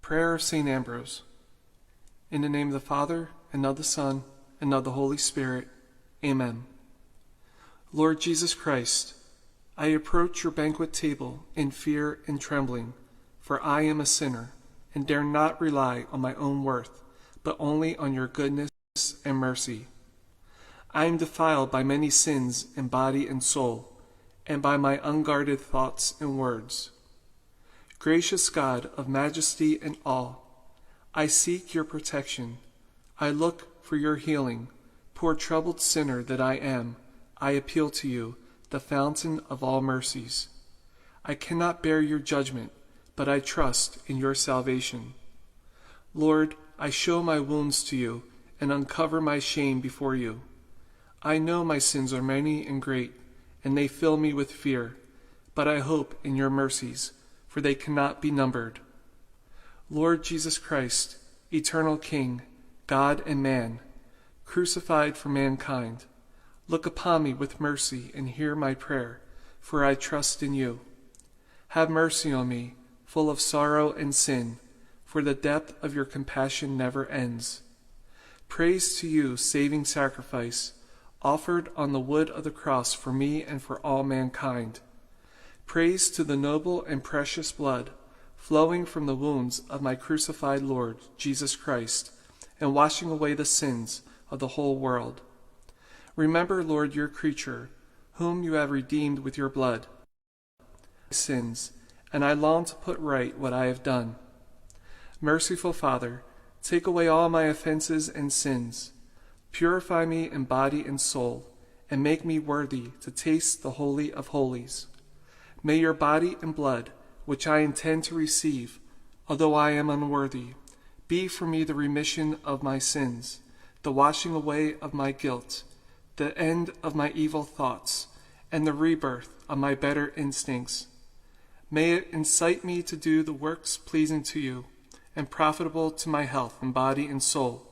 Prayer of St. Ambrose. In the name of the Father, and of the Son, and of the Holy Spirit. Amen. Lord Jesus Christ, I approach your banquet table in fear and trembling, for I am a sinner, and dare not rely on my own worth, but only on your goodness and mercy. I am defiled by many sins in body and soul, and by my unguarded thoughts and words. Gracious God of majesty and awe, I seek your protection. I look for your healing. Poor troubled sinner that I am, I appeal to you, the fountain of all mercies. I cannot bear your judgment, but I trust in your salvation. Lord, I show my wounds to you and uncover my shame before you. I know my sins are many and great, and they fill me with fear, but I hope in your mercies, for they cannot be numbered. Lord Jesus Christ, eternal King, God and man, crucified for mankind, look upon me with mercy and hear my prayer, for I trust in you. Have mercy on me, full of sorrow and sin, for the depth of your compassion never ends. Praise to you, saving sacrifice, offered on the wood of the cross for me and for all mankind. Praise to the noble and precious blood flowing from the wounds of my crucified Lord, Jesus Christ, and washing away the sins of the whole world. Remember, Lord, your creature, whom you have redeemed with your blood. Sins, and I long to put right what I have done. Merciful Father, take away all my offenses and sins. Purify me in body and soul, and make me worthy to taste the Holy of Holies. May your body and blood, which I intend to receive, although I am unworthy, be for me the remission of my sins, the washing away of my guilt, the end of my evil thoughts, and the rebirth of my better instincts. May it incite me to do the works pleasing to you, and profitable to my health in body and soul,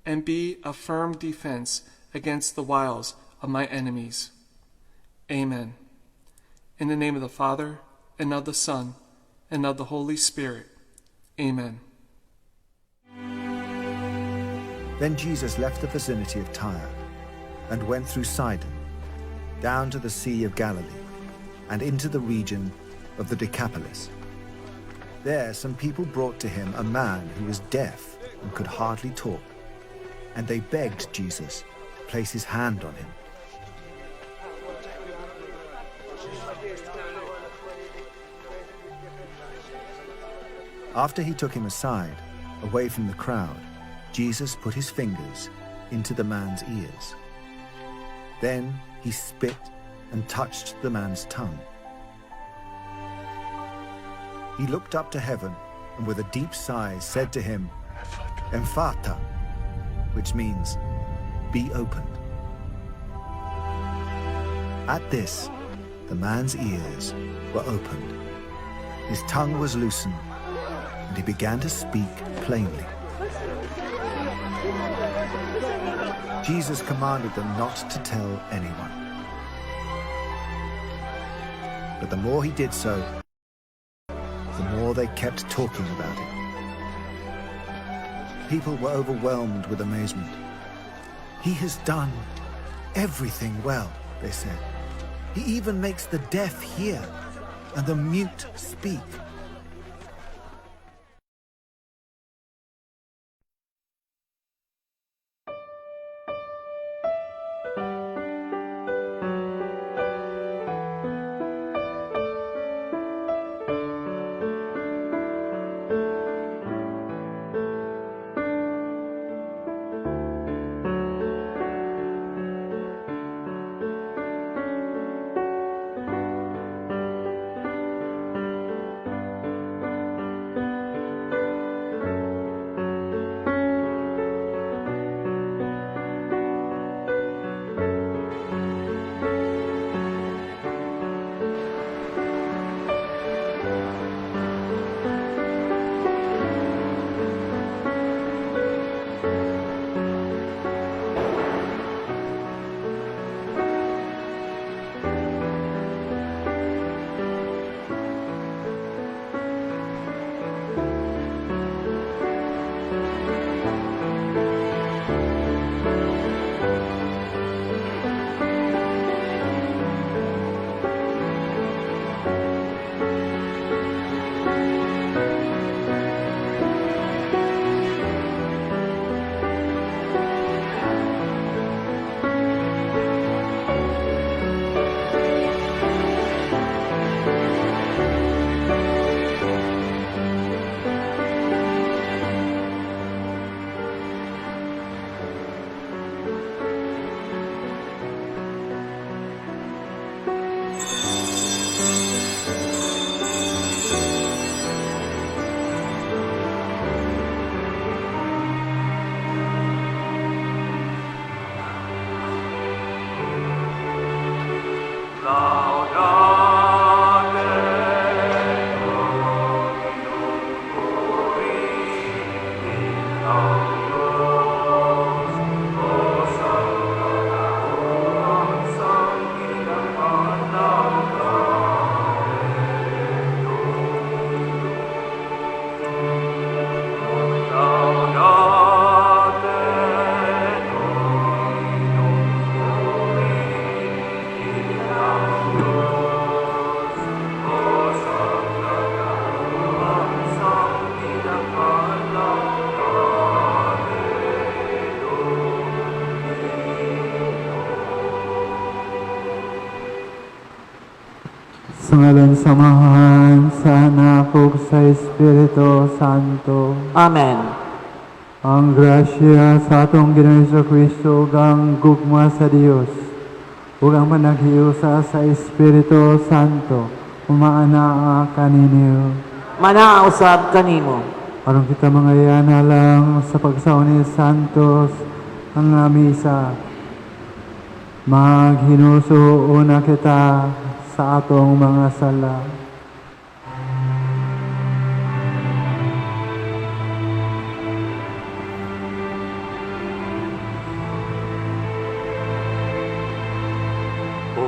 and be a firm defense against the wiles of my enemies. Amen. In the name of the Father, and of the Son, and of the Holy Spirit. Amen. Then Jesus left the vicinity of Tyre, and went through Sidon, down to the Sea of Galilee, and into the region of the Decapolis. There some people brought to him a man who was deaf and could hardly talk, and they begged Jesus to place his hand on him. After he took him aside, away from the crowd, Jesus put his fingers into the man's ears. Then he spit and touched the man's tongue. He looked up to heaven and with a deep sigh said to him, "Ephphatha," which means, "Be opened." At this, the man's ears were opened. His tongue was loosened, and he began to speak plainly. Jesus commanded them not to tell anyone. But the more he did so, the more they kept talking about it. People were overwhelmed with amazement. "He has done everything well," they said. "He even makes the deaf hear and the mute speak." samahan sa anak ug sa Espiritu Santo. Amen. Ang grasya sa atong Ginoong Kristo ug ang gugma sa Dios ug ang panaghiusa sa Espiritu Santo umaanaa kaninyo. Manausab kanimo. Aron kita mangayana lang sa pagsaon ni Santos ang misa. Maghinuso una kita sa atong mga sala. O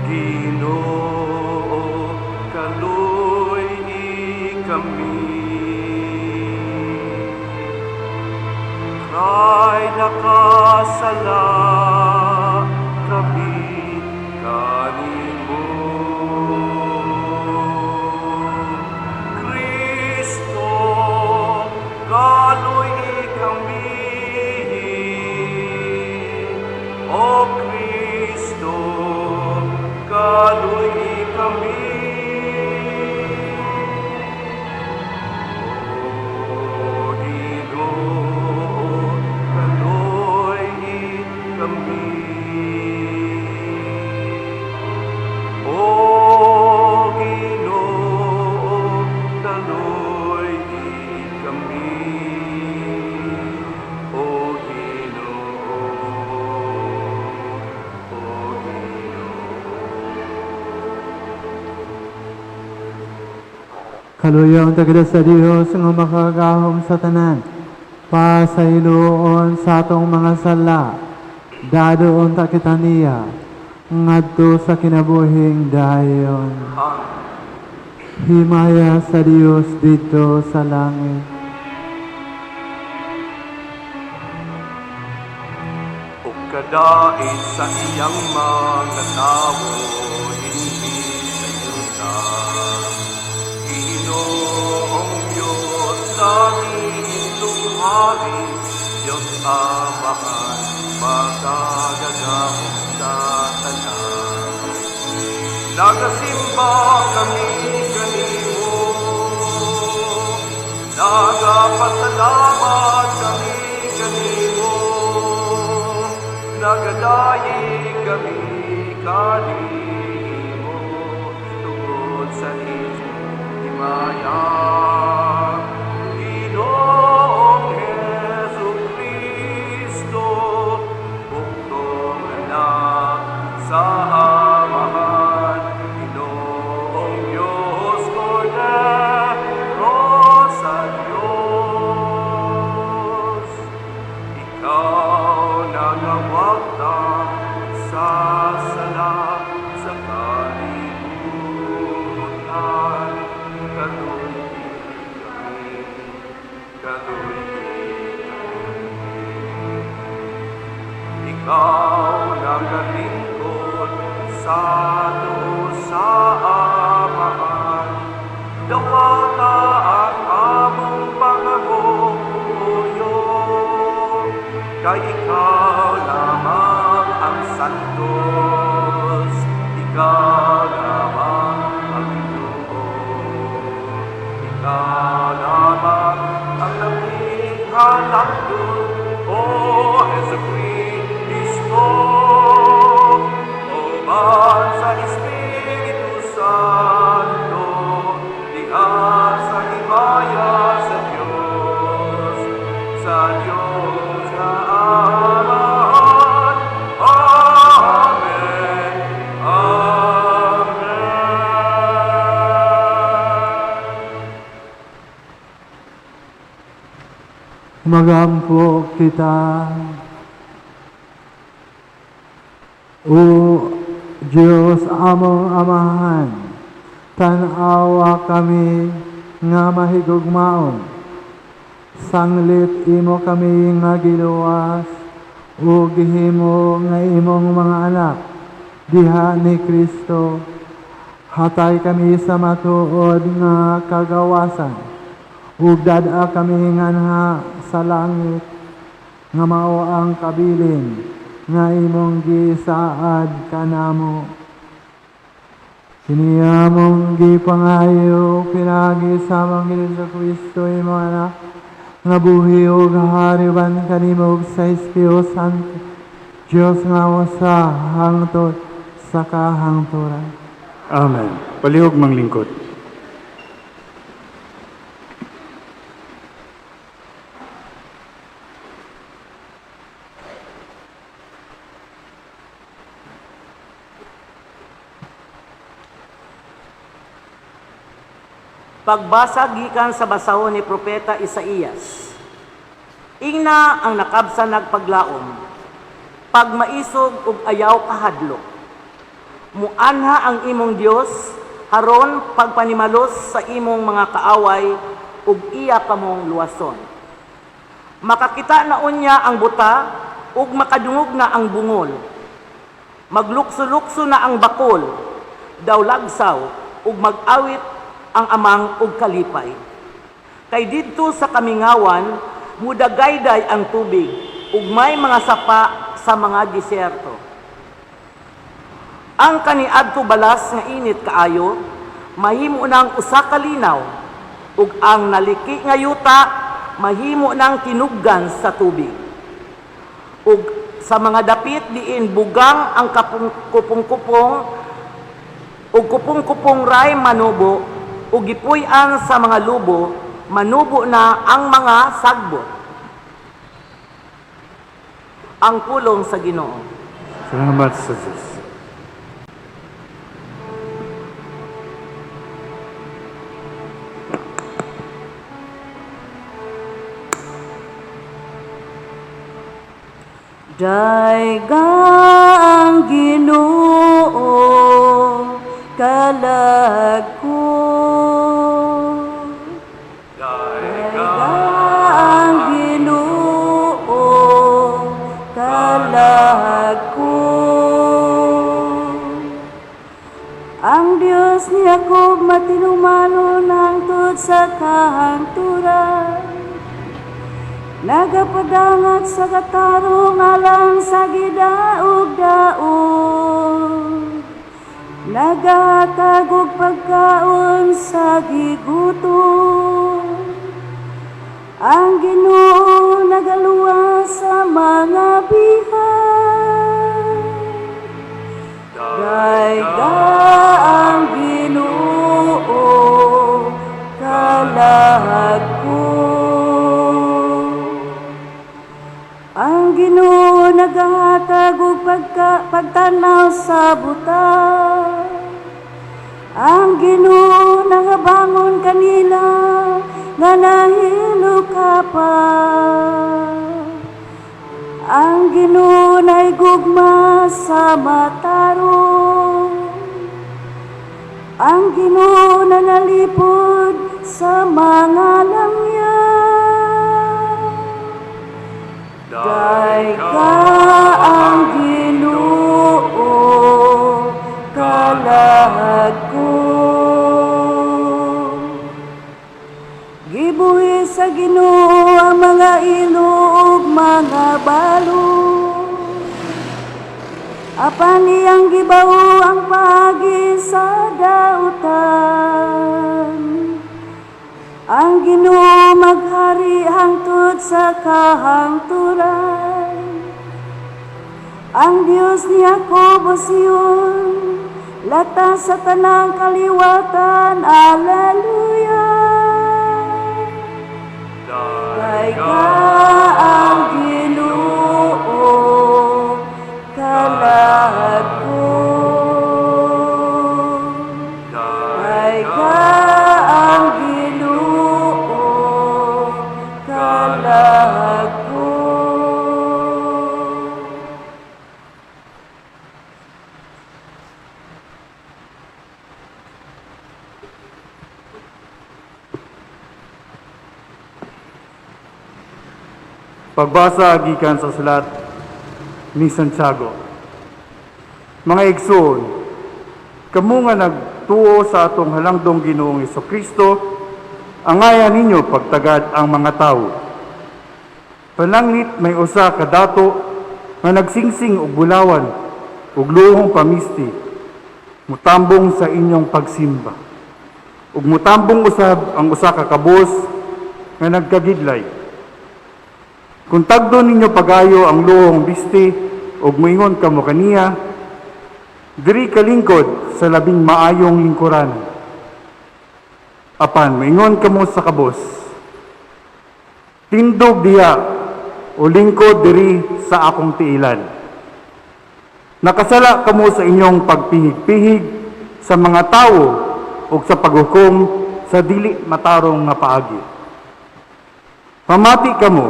Ginoo, kaluy kami. Kay nakasala kami kanimo. Kristo, kaluy kami. O Kristo, kaluy kami. O Ginoo, kaluy kami. O Ginoo, kaluy kami. O Ginoo, O Kaluyong tagada sa Dios nga makagahom sa tanan. Pasayloon sa atong mga sala. Dadoon ta kita niya. Ngadto sa kinabuhing dayon. Himaya sa Dios dito sa langit. O kadait sa iyang mga tao, hindi sa yuta. Ginoong Diyos sa iluhari, Diyos Amahan, magagagahong sa tanan. Nagasimba kami kanimo, nagapasalamat kami kanimo. Nagadayi kami kanimo tungod sa iyong himaya. Ginoong Jesucristo, buktong anak sa Amahan. Ginoong Diyos, Cordero sa Diyos. Ikaw nagawagtang sa sala sa kalibutan. Kaluy kami, kaluy kami. Ikaw nagalingkod sa sa Amahan. Dawata ang among pangahuyo. Kay ikaw lamang ang santos, ikaw lamang ang Diyos. Ikaw lamang ang naghihalangdon, O Jesucristo. O man sa Espiritu Santo, diha sa himaya sa Diyos, sa Diyos na Amahan. Amen. Amen. Magampo kita. O Diyos among Amahan, tanawa kami nga mahigugmaon. Sanglit imo kami nga giluwas, o gihimo nga imong mga anak, diha ni Kristo. Hatay kami sa matuod nga kagawasan, ug dada kami nganha sa langit, nga mao ang kabilin nga imong gisaad kanamo. Kiniyamong gipangayo, pinagi sa Panginoon sa Kristo, mga anak, nga buhi o kahariban kanimo sa Espiritu Santo, Diyos nga sa hangtod sa kahangturan. Amen. Palihog manglingkod. Pagbasa gikan sa basahon ni Propeta Isaías. Ingna ang nakabsa nagpaglaom, pagmaisog ug ayaw kahadlok. Muanha ang imong Dios haron pagpanimalos sa imong mga kaaway ug iya kamong luwason. Makakita na unya ang buta ug makadungog na ang bungol. Maglukso-lukso na ang bakol, daw lagsaw ug mag-awit ang amang ug kalipay. Kay didto sa kamingawan, mudagayday ang tubig, ug may mga sapa sa mga disyerto. Ang kaniadto balas nga init kaayo, mahimo nang usa ka linaw, ug ang naliki nga yuta, mahimo nang kinuggan sa tubig. Ug sa mga dapit diin bugang ang kupong-kupong, ug kupong-kupong ray manubo, ug gipuy-an sa mga lubo, manubo na ang mga sagbot. Ang pulong sa Ginoo. Salamat sa Diyos. Daiga ang Ginoo kalag ko. Daiga ang Ginoo kalag ko. Ang Dios ni Jacob matinumalo ng tod sa kahangturan. Nagapadangat sa katarong alang sa gidaog daon. Nagahatag og pagkaon sa gigutom. Ang Ginoo nagaluwas sa mga bihay. Daiga ang Ginoo kalag ko. Ang Ginoo nagahatag og pagtanaw sa buta. Ang Ginoo nagabangon kanila nga nahilo ka pa. Ang Ginoo naigugma sa matarong. Ang Ginoo nanalipod sa mga langyan. Daiga ang Ginoo kalag ko. Gibuhi sa Ginoo ang mga ilog, mga balod. Apan iyang gibaw ang pagi sa dautan. Ang Ginoo maghari hangtod sa kahangturan. Ang Dios ni Jacob o Sion, lata sa tanang kaliwatan. Alleluia. Daiga ang Ginoo kalag ko. Daiga ang Ginoo kalag ko. Pagbasa gikan sa sulat ni Santiago. Mga igsoon, kamo nga nagtuo sa atong halangdong Ginoong Hesukristo, angayan ninyo pagtagad ang mga tao. Pananglit may usa ka dato nga nagsingsing og bulawan ug luhong pamisti. mutambong sa inyong pagsimba. Ug mutambong usab ang usa ka kabus nga nagkagidlay. Kung tagdo ninyo pagayo ang luhong bisti ug moingon kamo kaniya, diri kalingkod sa labing maayong lingkuran. Apan moingon kamo sa kabus, tindog diha o lingkod diri sa akong tiilan. Nakasala kamo sa inyong pagpihig-pihig sa mga tawo o sa paghukom sa dili matarong nga paagi. Pamati kamo,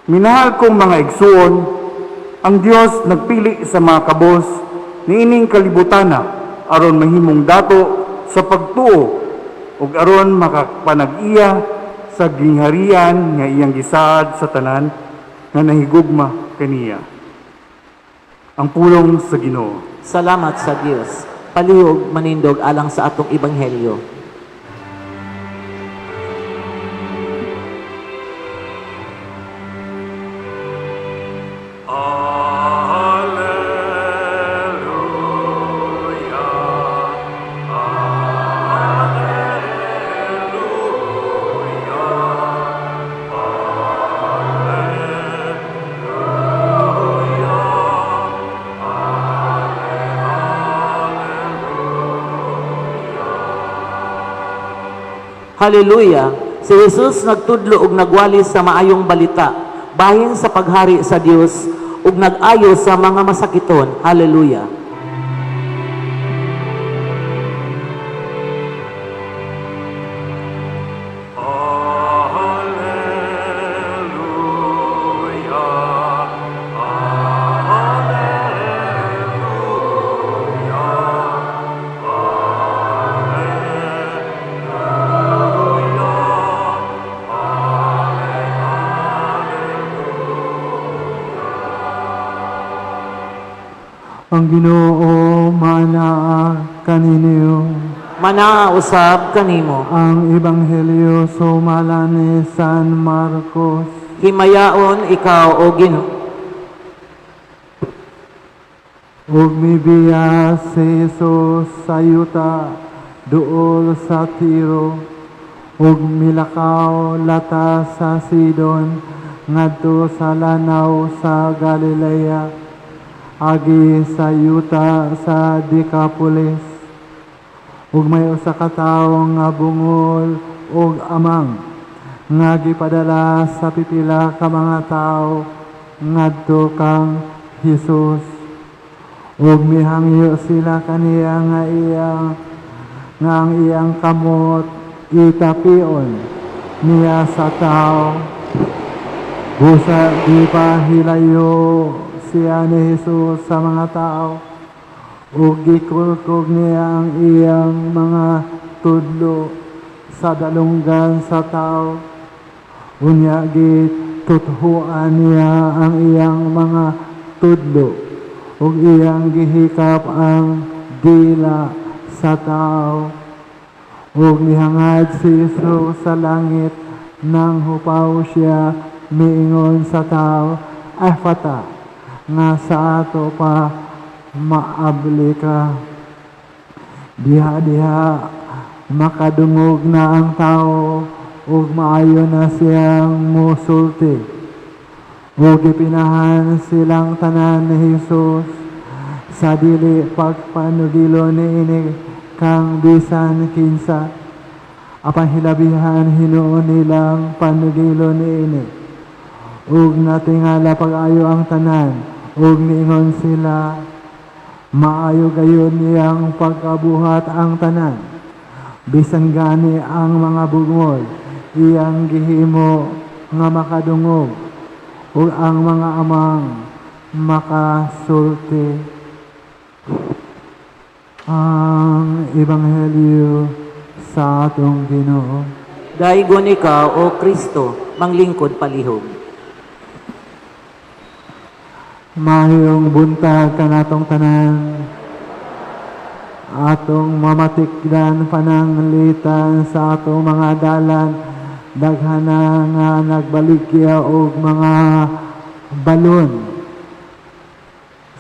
minahal kong mga igsuon, ang Dios nagpili sa mga kabos niining kalibutana aron mahimong dato sa pagtuo ug aron makapanag-iya sa gingharian nga iyang gisaad sa tanan nga nahigugma kaniya. Ang pulong sa Ginoo. Salamat sa Dios. Palihog manindog alang sa atong ebanghelyo. Hallelujah! Si Jesus nagtudlo ug nagwali sa maayong balita, bahin sa paghari sa Dios ug nag-ayo sa mga masakiton. Hallelujah! Ang Ginoo manaa kaninyo. Manausab kanimo. Ang Ebanghelyo sumala ni San Marcos. Himayaon ikaw o Ginoo. Ug mibiya si Jesus sa yuta duol sa Tiro. Ug milakaw lata sa Sidon ngadto sa lanaw sa Galilea. Agi sa yuta sa Decapolis. Ug may usa ka tawo nga bungol ug amang nga gipadala sa pipila ka mga tawo ngadto kang Hesus. Ug mihangyo sila kaniya nga ang iyang kamot itapion niya sa tawo. Busa di pa hilayo siya ni Jesus sa mga tao ug gikulkog niya ang iyang mga tudlo sa dalunggan sa tao. Unya gituthuan niya ang iyang mga tudlo ug iyang gihikap ang dila sa tao. Ug mihangad si Jesus sa langit nang hupaw siya miingon sa tao, Ephata, nga sa ato pa maabli ka. Diha-diha makadungog na ang tao ug maayo na siyang musulti. Ug gipinahan silang tanan ni Jesus sa dili pagpanugilo niini kang bisan kinsa. Apan hilabihan hinuon nilang panugilo niini. Ug natingala pag-ayo ang tanan. Ug niingon sila, maayo gayon niyang pagkabuhat ang tanan. Bisan gani ang mga bugmol, iyang gihimo nga makadungog, ug ang mga amang makasulti. Ang Ebanghelyo sa atong Ginoo. Daigon ikaw o Kristo, manglingkod palihog. Mahayong buntag kanatong tanan, atong mamatikdan pananglitan sa atong mga dalan, daghana nga nagbalikya og mga balon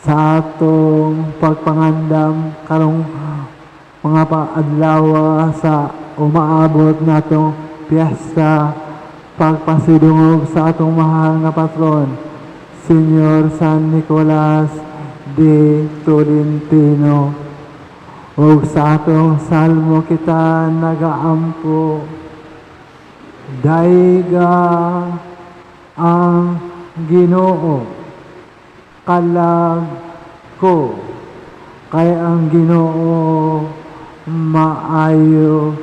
sa atong pagpangandam karong mga paadlaw sa umaabot natong piyesta pagpasidungog sa atong mahal nga patron, Senyor San Nicolas de Tolentino. O sa atong salmo kita nagaampo, daiga ang Ginoo, kalag ko, kay ang Ginoo maayo.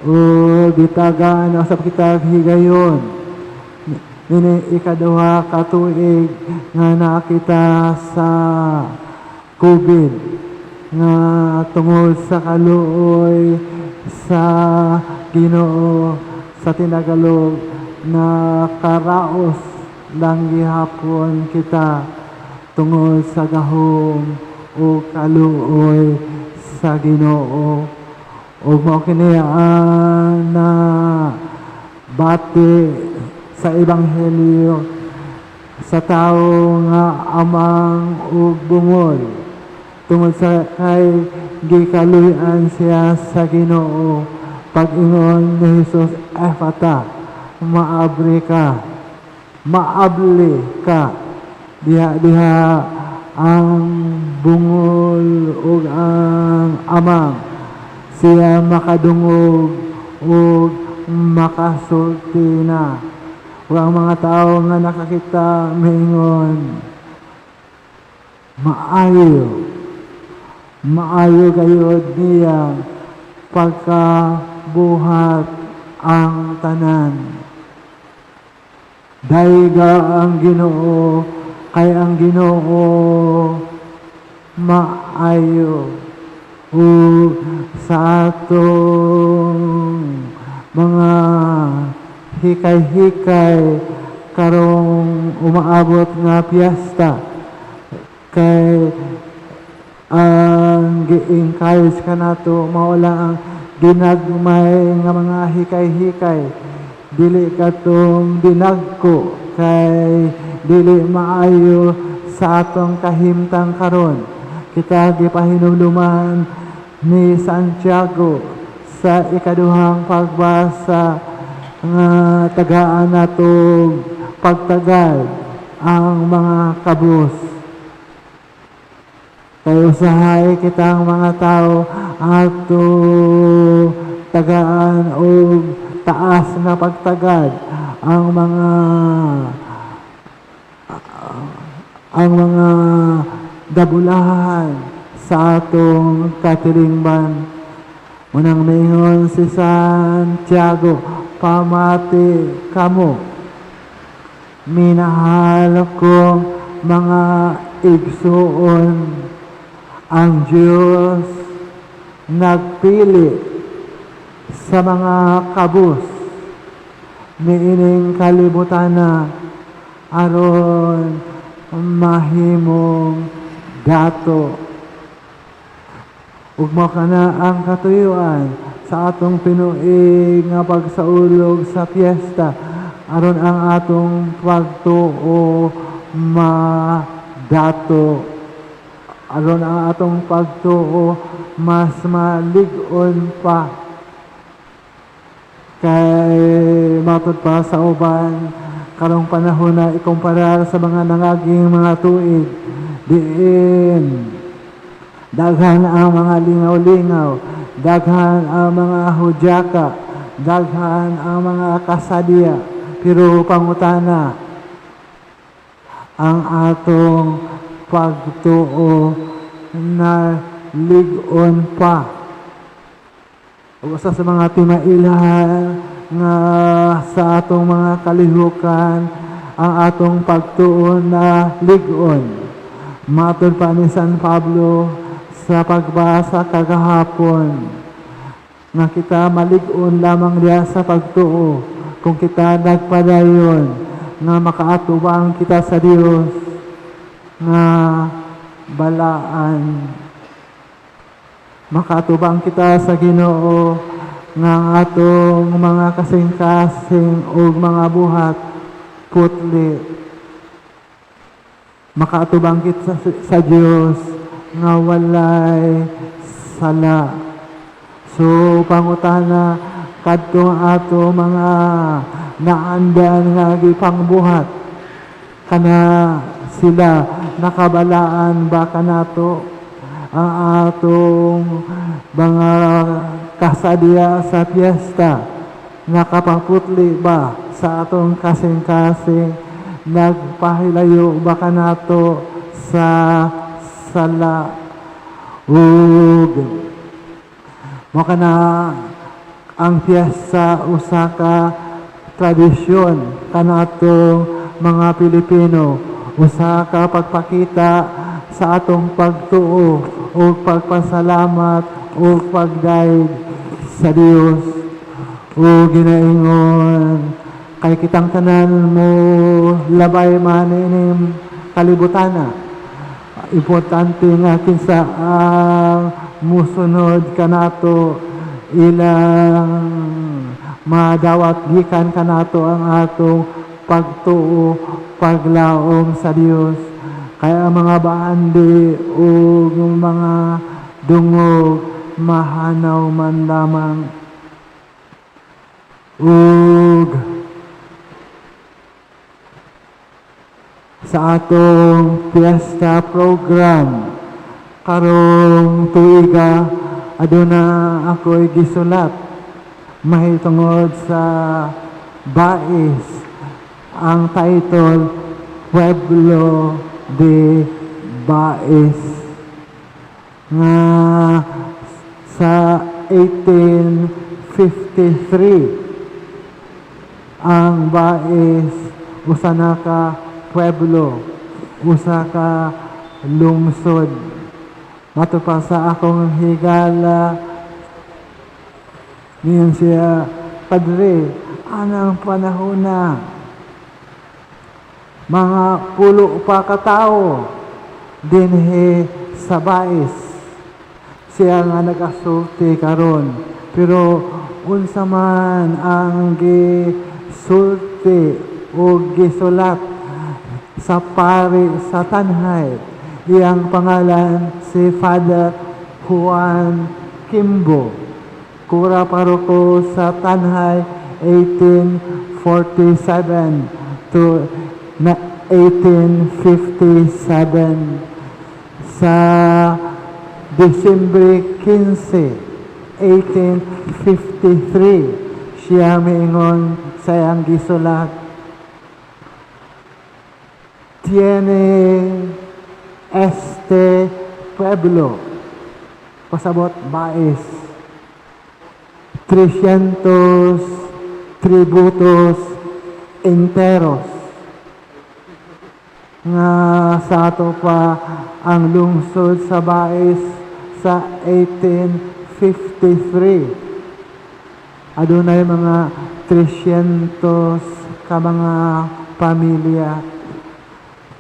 O gitagaan sa kita higayon, ini ikaduha ka tuig nga nakita sa COVID, nga tungod sa kaluoy sa Ginoo sa tinagalog na karaos lang gihapon kita tungod sa gahom o kaluoy sa Ginoo. O mao kini na bati sa ebanghelyo sa tawo nga amang ug bungol tungod sa kay gikaluy-an siya sa Ginoo. Pag-ingon ni Jesus, Ephata, maabri ka, maabli ka, diha ang bungol ug ang amang siya makadungog o makasulti na. O ang mga tao nga nakakita mingon, maayo kayo niya pagkabuhat ang tanan. Daiga ang Ginoo, kay ang Ginoo maayo. O sa atong mga hikay-hikay karong umaabot nga piyesta, kay ang gi-encourage ka nato maula ang ginagmay nga mga hikay-hikay, dili katong dinagko kay dili maayo sa atong kahimtang karon. Kita gipahinumduman ni Santiago sa ikaduhang pagbasa nga tagaan natong pagtagad ang mga kabus. Kay usahay kitang mga tao ato tagaan o taas na pagtagad ang mga dabulahan sa atong katilingban. Unang mingon si Santiago, pamati kamo, minahal kong mga igsuon, ang Diyos nagpili sa mga kabus niining kalibutan na aron mahimong dato. Ugma ka na ang katuyuan sa atong pinuig nga pagsaulog sa piyesta aron ang atong pagtuo madato, aron ang atong pagtuo mas malig-on pa. Kay matod pa sa uban karong panahon na ikumparar sa mga nangaging mga tuig, diin daghan ang mga lingaw-lingaw, daghan ang mga hudyaka, daghan ang mga kasadya, pero pangutana ang atong pagtuo na lig-on pa. Usa sa mga timailan nga sa atong mga kalihukan ang atong pagtuo na lig-on. Matod pa ni San Pablo sa pagbasa kagahapon nga kita malig-on lamang diya sa pagtuo kung kita nagpadayon nga makaatubang kita sa Dios nga balaan, makatubang kita sa Ginoo nga atong mga kasing-kasing o mga buhat putli. makaatubangkit sa Dios nga walay sala. So pangutana kadtong ato mga naandan nga gipangbuhat, kana sila nakabalaan ba kanato ang atong mga kasadya sa piyesta, nakapaputli ba sa atong kasing-kasing, nagpahilayo ba kanato sa sala, ug maka na ang piyesta usa ka tradisyon kanatong mga Pilipino, usa ka pagpakita sa atong pagtuo o pagpasalamat o pagdaig sa Dios. O ginaingon kay kitang tanan mo labay man ining kalibutana, importante nga kinsa ang musunod kanato, ilang madawat gikan kanato ang atong pagtuo, paglaom sa Dios. Kaya ang mga baandi o yung mga dungog mahanaw man lamang. Ug sa atong fiesta program karong tuiga, aduna ako'y gisulat mahitungod sa bais. Ang title, Pueblo de Bais, nga sa 1853 ang Bais usa na ka pueblo, usa ka lungsod. Mato pa sa akong higala niyan siya, Padre, anang panahon na mga pulo pa katao dinhi sa Bais, siya nga nagasulti karon, pero unsa man ang gisulti o gisulat sa pari sa Tanhay, iyang pangalan si Father Juan Kimbo, kura paroko sa Tanhay 1847 to 1857. Sa Disyembre 15, 1853, siya miingon sa iyang gisulat, tiene este pueblo, pasabot Bais, 300 tributos enteros, nga sa ato pa ang lungsod sa Bais sa 1853. Adunay mga 300 ka mga pamilya.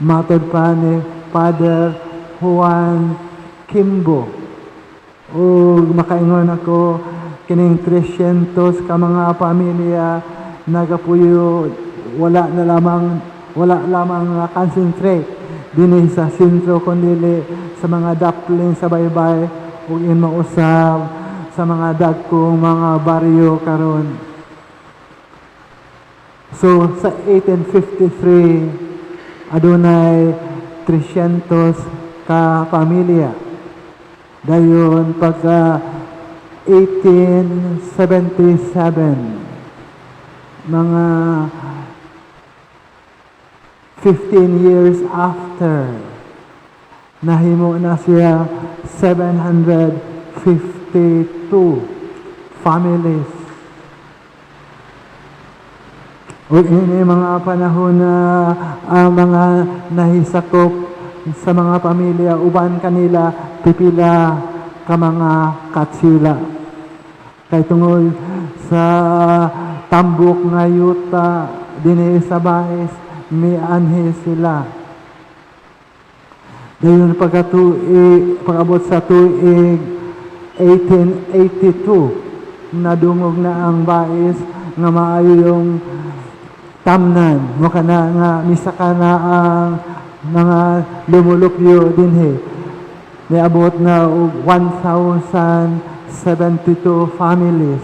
Matod pa ni Father Juan Kimbo. O makaingon ako, kining 300 ka mga pamilya nagapuyo, wala lamang concentrate dinhi sa sentro, kundi sa mga daplin sa baybay ug mausab sa mga dagkong mga baryo karon. So sa 1853 adunay 300 ka pamilya. Dayon pagka 1877, mga 15 years after, nahimo na siya 752 families. O ini mga panahon na ang mga nahisakop sa mga pamilya, uban kanila pipila ka mga katsila. Kay tungod sa tambok nga yuta dinhi sa Bais, may anhi sila. Dayon pag-abot sa tuig 1882, nadungog na ang Bais nga maayo yung tamnan. Mukha na nga misaka na ang mga lumulupyo dinhi. Niabot na og 1,072 families.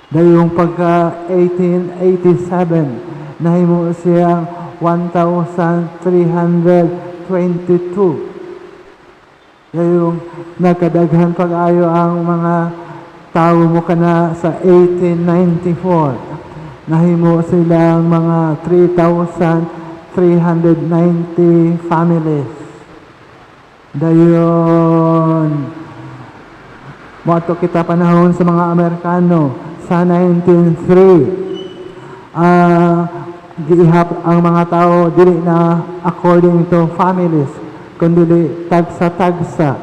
Dayong pagka 1887, nahimo siyang 1,322. Dayong nagkadaghan pag-ayo ang mga tao mo kana sa 1894. Nahimo silang mga 3,390 families. Dayon, moto kita panahon sa mga Amerikano sa 1903. Giihap ang mga tao dili na according to families, kundi tagsa-tagsa.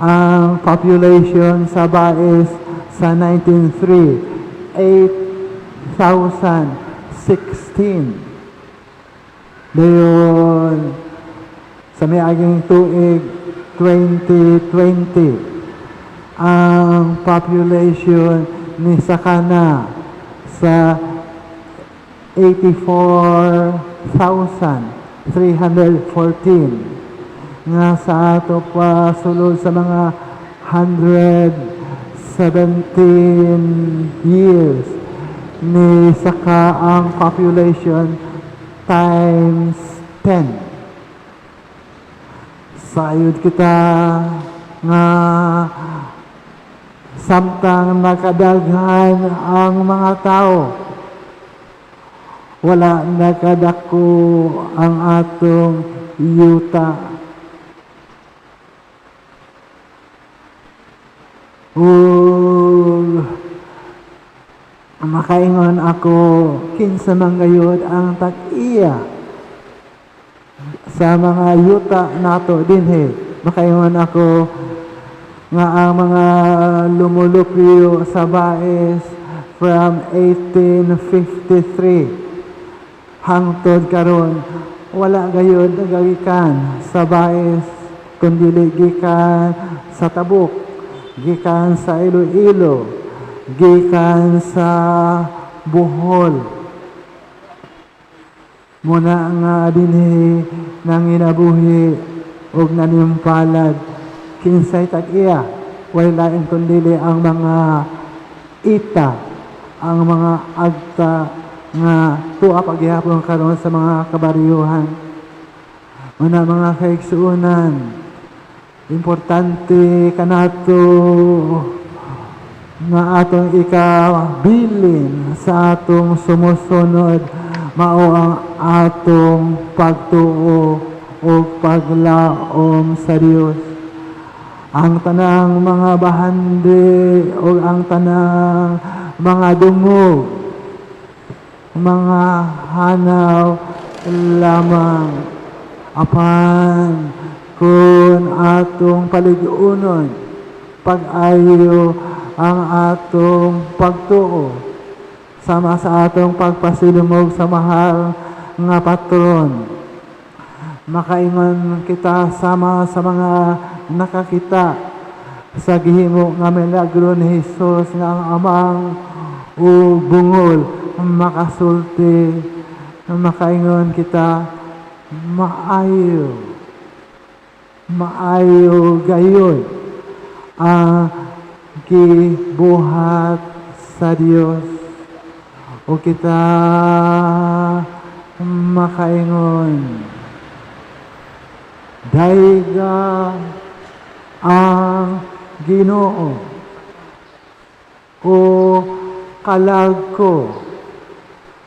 Ang population sa Baes sa 1903, 8,016. Dayon, sa miaging tuig 2020, ang population ni Sakana sa 84,314. Nga sa ato pa sulod sa mga 117 years ni saka ang population times 10. Sayod kita nga samtang nakadaghan ang mga tao, wala nakadako ang atong yuta. Makaingon ako kinsa man gayud ang tag-iya sa mga yuta nato dinhi. Makaingon ako nga ang mga lumulupyo sa Baes from 1853 hangtod karon wala gayud nagagikan sa Baes kundi gikan sa Tabuk, gikan sa Iloilo, gikan sa Bohol. Muna nga dinhi nang inabuhi og nanimpalad kinsay tag-iya, wala lain kundi ang mga ita, ang mga agta nga tuwa paghihapon karon sa mga kabaryuhan. Muna mga kaigsuonan, importante kanato nga atong ikabilin sa atong sumusunod mao ang atong pagtuo o paglaom sa Dios. Ang tanang mga bahandi o ang tanang mga dungog, mga hanaw lamang apan kung atong paligunon pag-ayo ang atong pagtuo sama sa atong pagpasilumog sa mahal nga patron. Makaingon kita sama sa mga nakakita sa gihimo nga milagro ni Jesus nga ang amang o bungol makasulti. Makaingon kita maayo gayon ang gibuhat sa Dios. O kita makaingon dayga ang Ginoo o kalag ko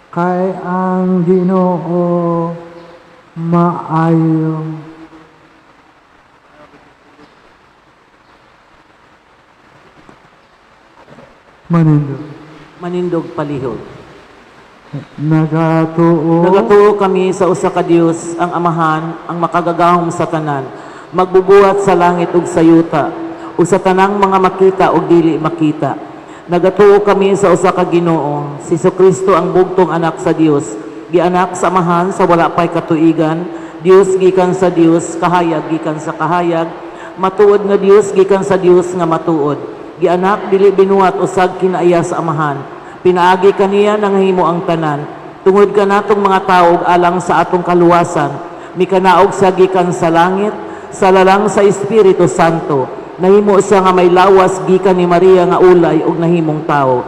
kay ang Ginoo maayo. Manindog palihog. Nagatuo kami sa usa ka Dios, ang Amahan, ang makagagahom sa tanan, magbubuhat sa langit ug sa yuta, ug sa tanang mga makita ug dili makita. Nagatuo kami sa usa ka Ginoo, si Jesucristo ang bugtong anak sa Dios, gianak sa Amahan sa wala pay katuigan, Dios gikan sa Dios, kahayag gikan sa kahayag, matuod nga Dios gikan sa Dios nga matuod. Gianak dili binuhat usag kinaaya sa Amahan. Pinaagi kaniya nang himo ang tanan. Tungod ka natong mga tao alang sa atong kaluwasan. mikanaog sa gikan sa langit, sa lalang sa Espiritu Santo, nahimo siya nga may lawas gikan ni Maria nga ulay ug nahimong tao.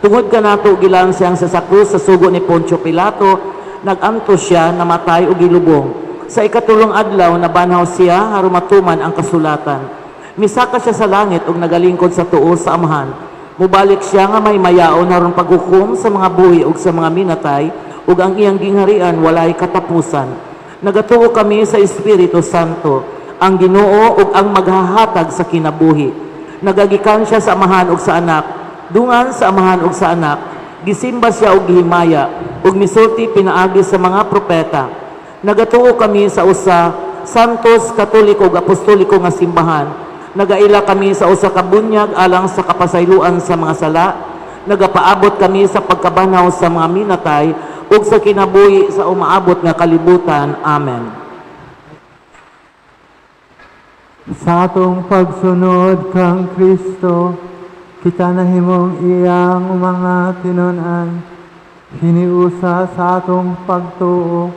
Tungod kanato gilan siyang sa krus sa sugo ni Poncio Pilato, naganto siya, namatay ug gilubong. Sa ikatulong adlaw nabanhaw siya aron matuman ang kasulatan. Misaka siya sa langit ug nagalingkod sa tuo sa Amahan. Mubalik siya nga may mayaon aron paghukom sa mga buhi ug sa mga minatay, ug ang iyang gingharian walay katapusan. Nagatuo kami sa Espiritu Santo, ang Ginoo ug ang maghahatag sa kinabuhi. Nagagikan siya sa Amahan ug sa Anak, dungan sa Amahan ug sa Anak, gisimba siya og gihimaya, ug misulti pinaagi sa mga propeta. Nagatuo kami sa usa, santos, katoliko ug apostoliko nga simbahan. Nagaila kami sa usa ka bunyag alang sa kapasayloan sa mga sala. Nagapaabot kami sa pagkabanaw sa mga minatay ug sa kinabuhi sa umaabot nga kalibutan. Amen. Sa atong pagsunod kang Kristo, kita nahimong iyang mga tinunan, hiniusa sa atong pagtuo,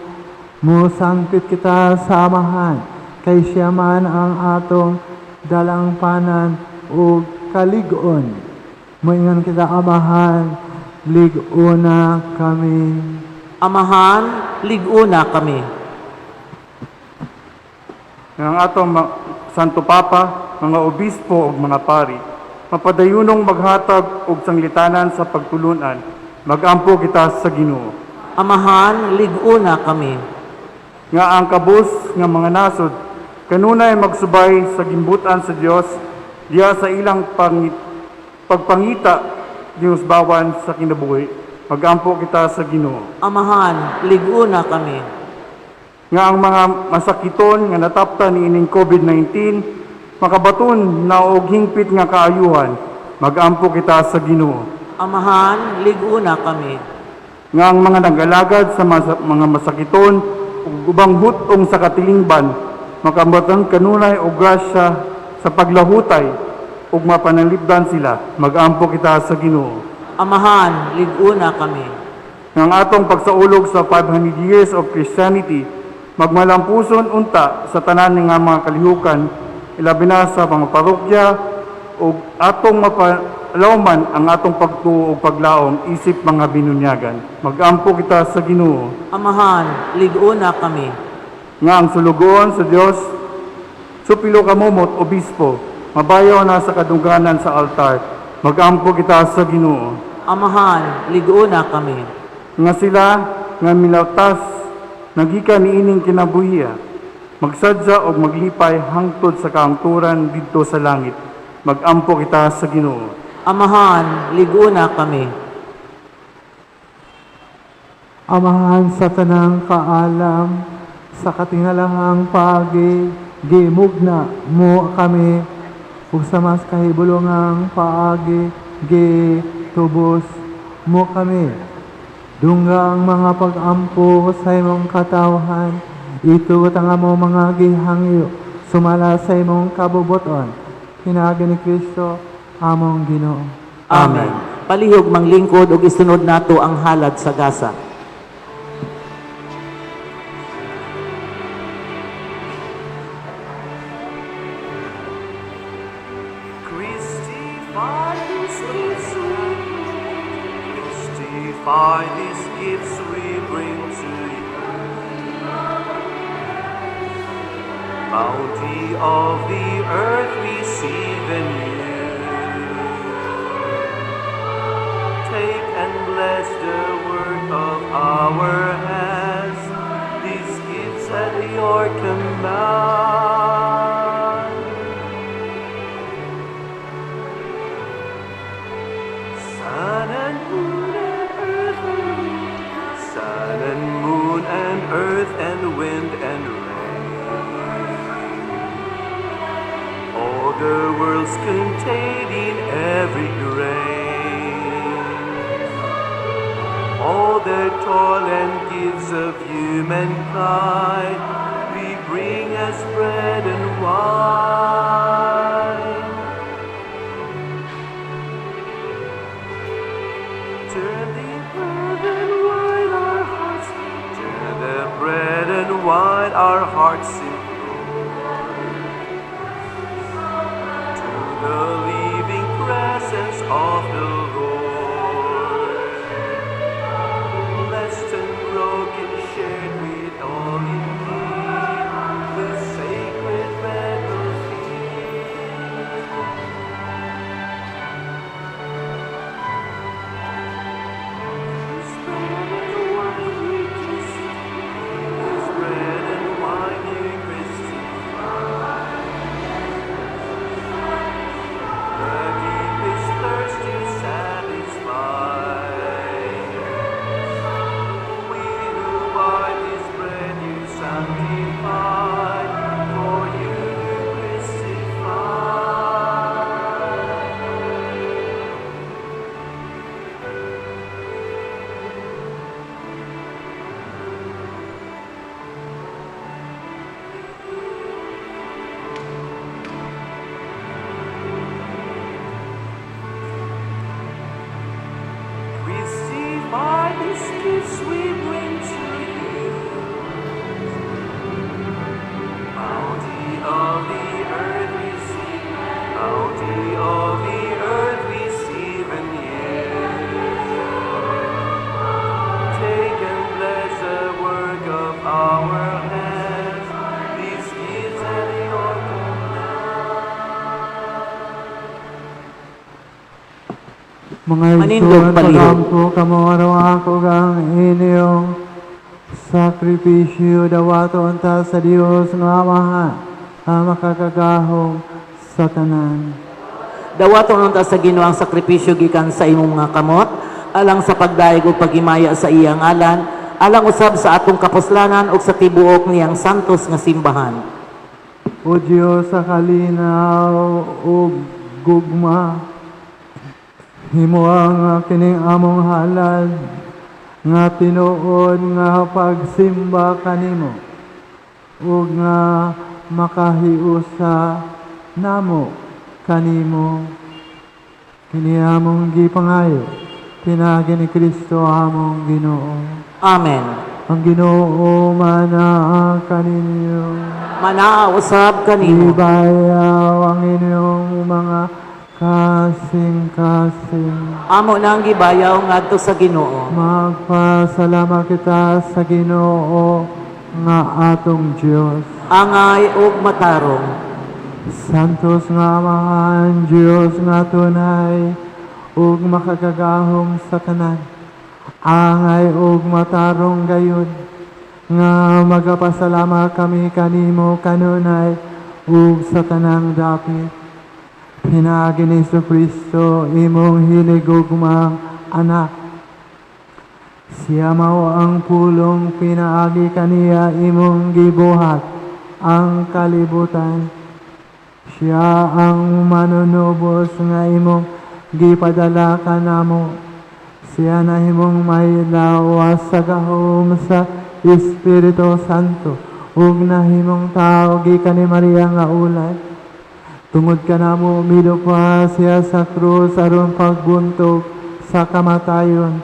musangpit kita sa Amahan, kay siya man ang atong dalang panan o kaligon. Moingon kita, Amahan, liguna kami. Amahan, liguna kami. Ang atong Santo Papa, mga obispo ug mga pari, mapadayunong maghatag og sanglitanan sa pagtulunan, magampo kita sa Ginoo. Amahan, liguna kami. Nga ang kabus nga mga nasod kanunay magsubay sa gimbutan sa Dios diya sa ilang pagpangita giusbawan sa kinabuhi, magampo kita sa Ginoo. Amahan, liguna kami. Nga ang mga masakiton nga nataptan niining COVID-19 makabaton na og hingpit nga kaayuhan, magampo kita sa Ginoo. Amahan, liguna kami. Nga ang mga nag-alagad sa mga masakiton ug ubang hutong sa katilingban makambatan kanunay og grasya sa paglahutay ug mapanalipdan sila, magampo kita sa Ginoo. Amahan, liguna kami. Nga ang atong pagsaulog sa 500 years of Christianity magmalampuson unta sa tanan nga mga kalihukan, ilabi na sa mga parokya ug atong mapalawman ang atong pagtuo ug paglaom isip mga binunyagan, magampo kita sa Ginoo. Amahan, liguna kami. Nga ang sulugoon sa Dios, supilo kamumot obispo, mabayaw na sa kadungganan sa altar, magampo kita sa Ginoo. Amahan, liguna kami. Nga sila nga milautas nagikan niining kinabuhiya, magsadya og maglipay hangtod sa kaangturan didto sa langit, magampo kita sa Ginoo. Amahan, liguna kami. Amahan sa tanang kaalam, sa katingalahang paagi, gimugna mo kami, ug sa mas kahibulungang paagi, gitubos mo kami. Dungga ang mga pag-ampo sa imong katawhan, itugot ang mo mga gihangyo, sumala sa imong kabubuton. Hinagi ni Kristo, among Ginoo. Amen. Palihog manglingkod ug isunod nato ang halad sa gasa. By these gifts we bring to you, bounty of the earth receive in you. Take and bless the work of our hands, these gifts at your command. Sun and moon and earth and wind and rain, all the worlds containing every grain, all the toil and gifts of humankind, we bring as bread and wine. Turn the bread and wine our hearts implore, to the living presence of the Lord. Blessed and broken, shared with all in need, the sacred bread will feed. His bread and wine you crucify, the deepest thirst you satisfy. We who by this bread you sanctify, for you crucify. Receive by these gifts we bring to you, bounty of the earth receive, bounty of the earth receive and yield. Take and bless the work of our hands, these gifts at your Mga Manindog igsoon, palihog. pagampo kamo araw ako ang inyong sakripisyo dawato unta sa Dios nga Amahan, ang makakagahong sa tanan. Dawaton unta sa Ginoo ang sakripisyo gikan sa imong mga kamot, alang sa pagdaig ug paghimaya sa iyang ngalan, alang usab sa atong kapuslanan ug sa tibuok niyang santos nga simbahan. O Diyos sa kalinaw ug gugma, himo ang kining among halal nga tinuod nga pagsimba kanimo ug nga makahiusa namo kanimo kini among gipangayo pinagi ni Kristo among Ginoo. Amen. Ang Ginoo manaa kaninyo, Manaa usab kanimo. ibayaw ang inyong mga kasing-kasing. Amo na ang gibayaw ngadto sa Ginoo. Magpasalamat kita sa Ginoo nga atong Diyos. Angay ug matarong. Santos nga Amahan, Diyos nga tunay ug makagagahom sa tanan. Angay ug matarong gayon nga magapasalamat kami kanimo kanunay ug sa tanang dapit. Pinagi ni Kristo imong hinigugmang anak. Siya mao ang pulong pinaagi kaniya imong gibuhat ang kalibutan. Siya ang manunubos nga imong gipadala kanamo. Siya na imong may lawas sa gahom sa Espiritu Santo ug nahimong tao gikan ni Maria nga ulay. Tungod ka na mo, umilupa siya sa krus aron pagbuntog sa kamatayon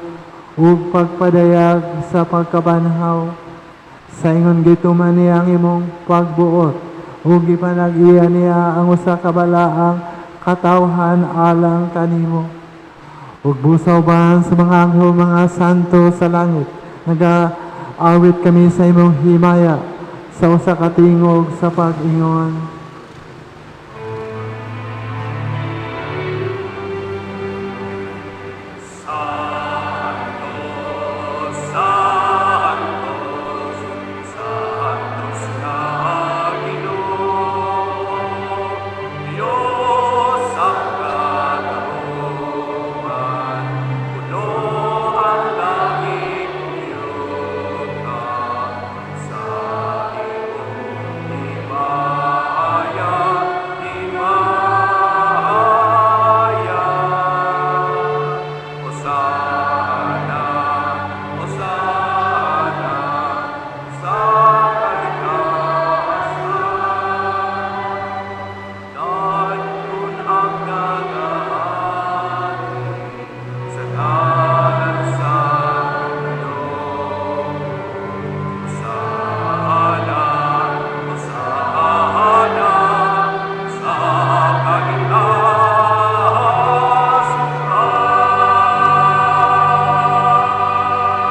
ug pagpadayag sa pagkabanhaw. Sa ingon gituman niya ang imong pagbuot ug gipanag-iya niya ang usa ka balaang katawhan alang kanimo. Ug busaw ba sa mga anghel mga santo sa langit, nag-awit kami sa imong himaya sa usa ka tingog sa pag-ingon.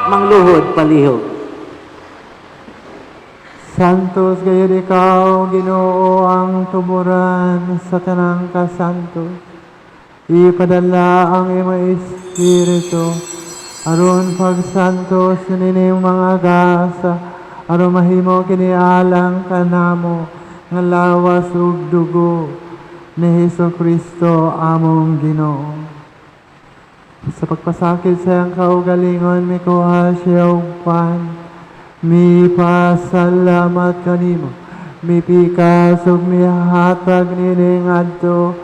Mangluhod palihog. Santos gayud ikaw, Ginoo, ang tuburan sa tanang kasantos. Ipadala ang imo Espiritu, aron pagsantos nining mga gasa, aron mahimo kinialang kanamo, nga lawas ug dugo ni Hesukristo among Ginoo. Sa pagpasakit sa iyang kaugalingon, mikuha siya og pan. Mi pasalamat kanimo, mi pikas ug mi hatag nining adto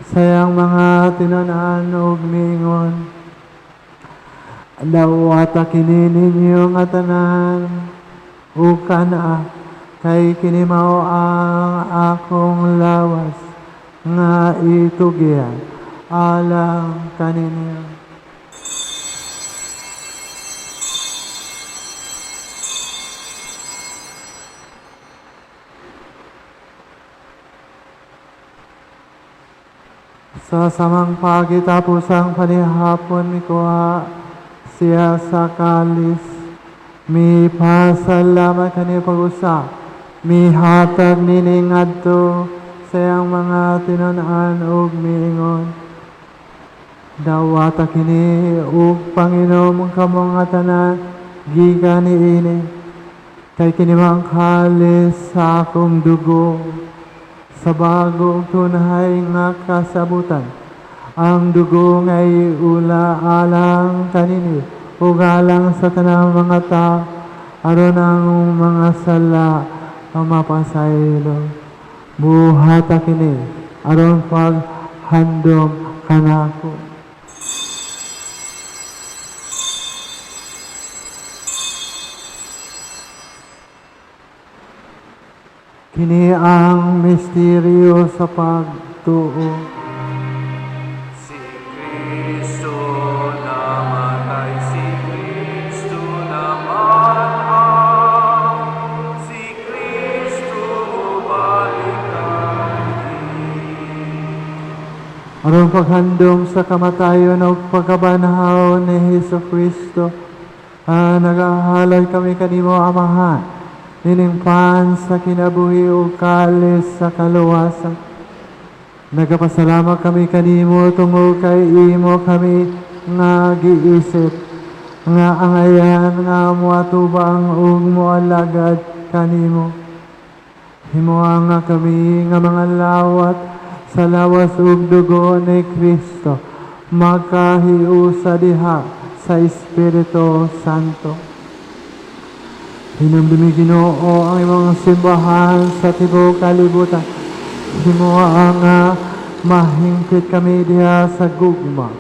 sa iyang mga tinunan ug mingon. Dawata kini ninyo nga tanan ug kana kay kini mao ang akong lawas nga itugyan alang kaninyo. Sa samang pagitapos ang panihapon, mikuha siya sa kalis. Mi pasalamat kani pag-usa. Mi hatag nining adto sa iyang mga tinunan ug miingon. Dawata kini ug Panginom kamo nga tanan gikan niini. Kay kini mang kalis sa akong dugo. Sa bagong tunay nga kasabutan, ang dugo ngay ula alang kanini, ug alang sa tanang mga tao, aron ang mga sala ang mapasaylo. Buhata kini, aron paghandom kanako. Kini ang misteryo sa pagtuo. Si Kristo namatay, si Kristo naman, si Kristo balikan. Aron paghandom sa kamatayon o pagkabanhaw ni Hesukristo, nagahalay kami kanimo, Amahan, nining pan sa kinabuhi o kalis sa kaluwasan. Nagapasalamat kami kanimo tungod kay imo kami nga giisip, nga angayan nga moatubang ug moalagad kanimo. Himuha nga kami nga mga lawat sa lawas ug dugo ni Kristo, magkahiusa diha sa Espiritu Santo. Hinumdumi Ginoo ang imong simbahan sa tibuok kalibutan. Himuha nga mahingkit kami diha sa gugma.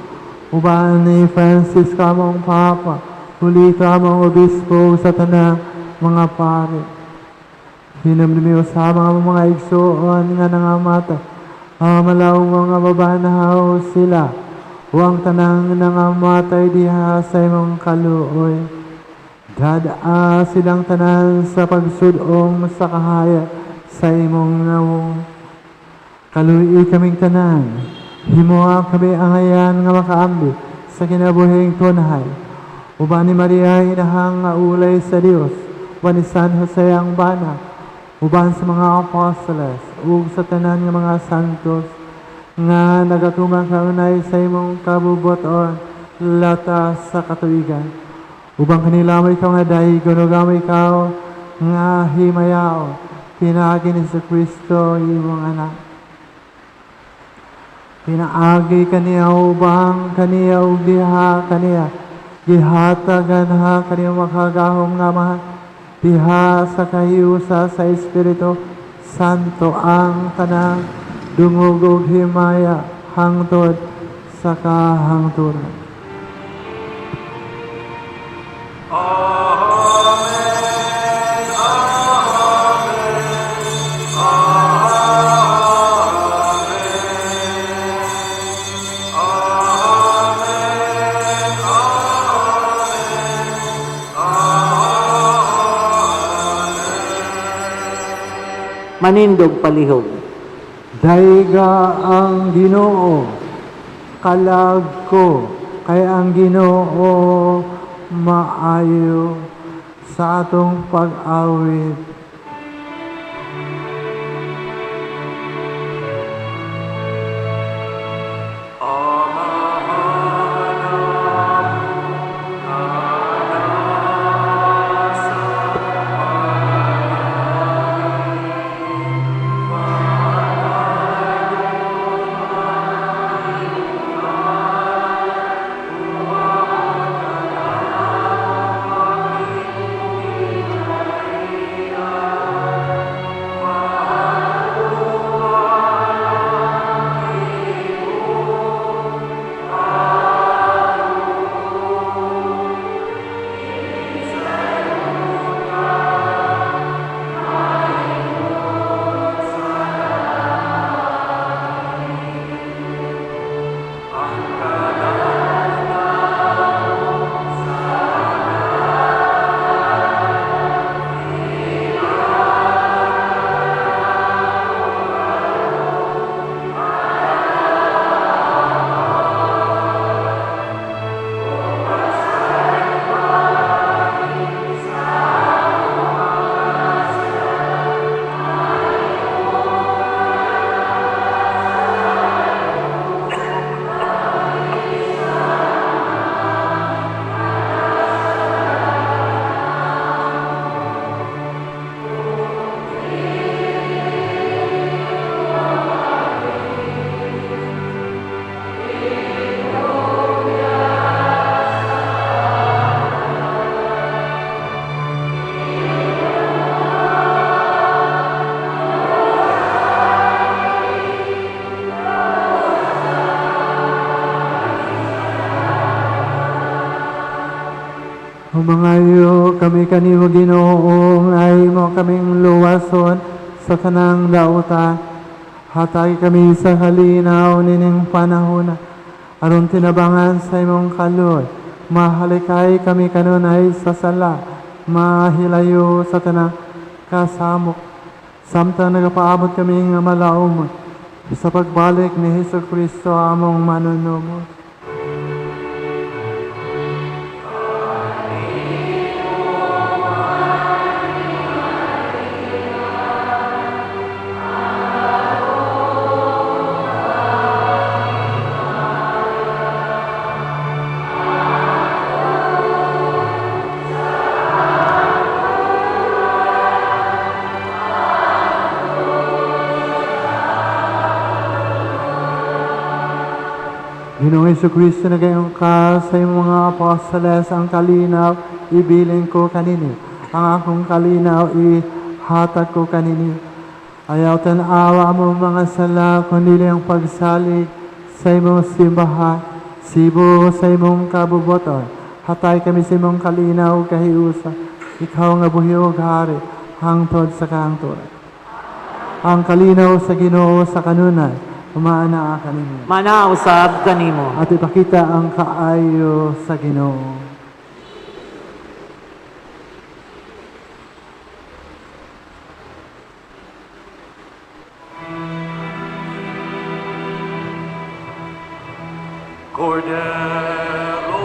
Uban ni Francis kamong Papa, uli kamong Obispo sa tanang mga pari. Hinumdumi usama ang mga igsuon nga nangamata. Malaw mga babanhaw sila. Huwag tanang nangamatay diha sa imong kaluoy. Dada silang tanan sa pagsudong sa kahaya sa imong nawong. Kaluoy kaming tanan, himuha kami angayan nga makaambi sa kinabuhing tunhay. Uban ni Maria inahang nga ulay sa Dios, uban ni San Jose ang bana, uban sa mga apostoles, ug sa tanan nga mga santos, nga nagatumang kaunay sa imong kabubuton, lata sa katuigan. Ubang kanila mo ikaw nga dahigon, ug ikaw nga himayao, pinaagi ni sa Kristo imong anak. Pinaagi kaniya ubang kaniya ug diha kaniya, gihatagan ha kaniya makagahom nga mahal, diha sa kahiusa sa Espiritu Santo ang tanang dungog ug himaya hangtod sa kahangturan. Manindog palihog. Daiga ang Ginoo, kalag ko, kay ang Ginoo maayo sa atong pag-awit. Humangayo kami kanimo Ginoo, ay mo kaming luwason sa tanang dautan. Hatay kami sa halinaw nining panahon, aron tinabangan sa imong kaluoy. Mahalikay kami kanunay sa sala, mahilayo sa tanang kasamok. Samtang nagapaabot kami nga malaom sa pagbalik ni Hesus Kristo among manunubos. Ginoong Jesucristo, nagayong ka sa iyong mga apostoles ang kalinaw, ibilin ko kanini. Ang akong kalinaw, ihatag ko kanini. Ayaw tanawa mo mga sala, kundi ang pagsalig sa imong simbahan, sibo sa imong kabuboton. Hatay kami sa imong kalinaw, kahiusa. Ikaw nga buhiyog hari, hangtod sa kahangtod. Ang kalinaw sa Ginoo sa kanunay, umaana kanimo. Manausab kanimo. At ipakita ang kaayo sa Ginoo. Cordero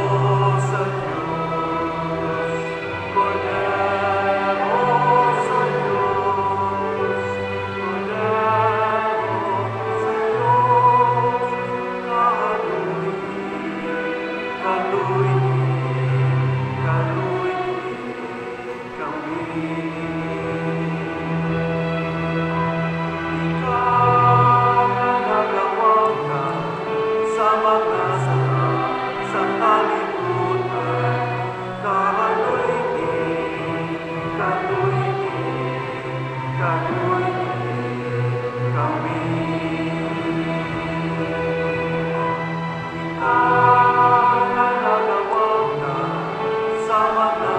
sa Diyos, Cordero sa Diyos, Cordero sa Diyos, kaluy kami. Ikaw na nagawang ka sa mga sa kalibutan, kaluy kami. Ikaw na nagawang ka sa mga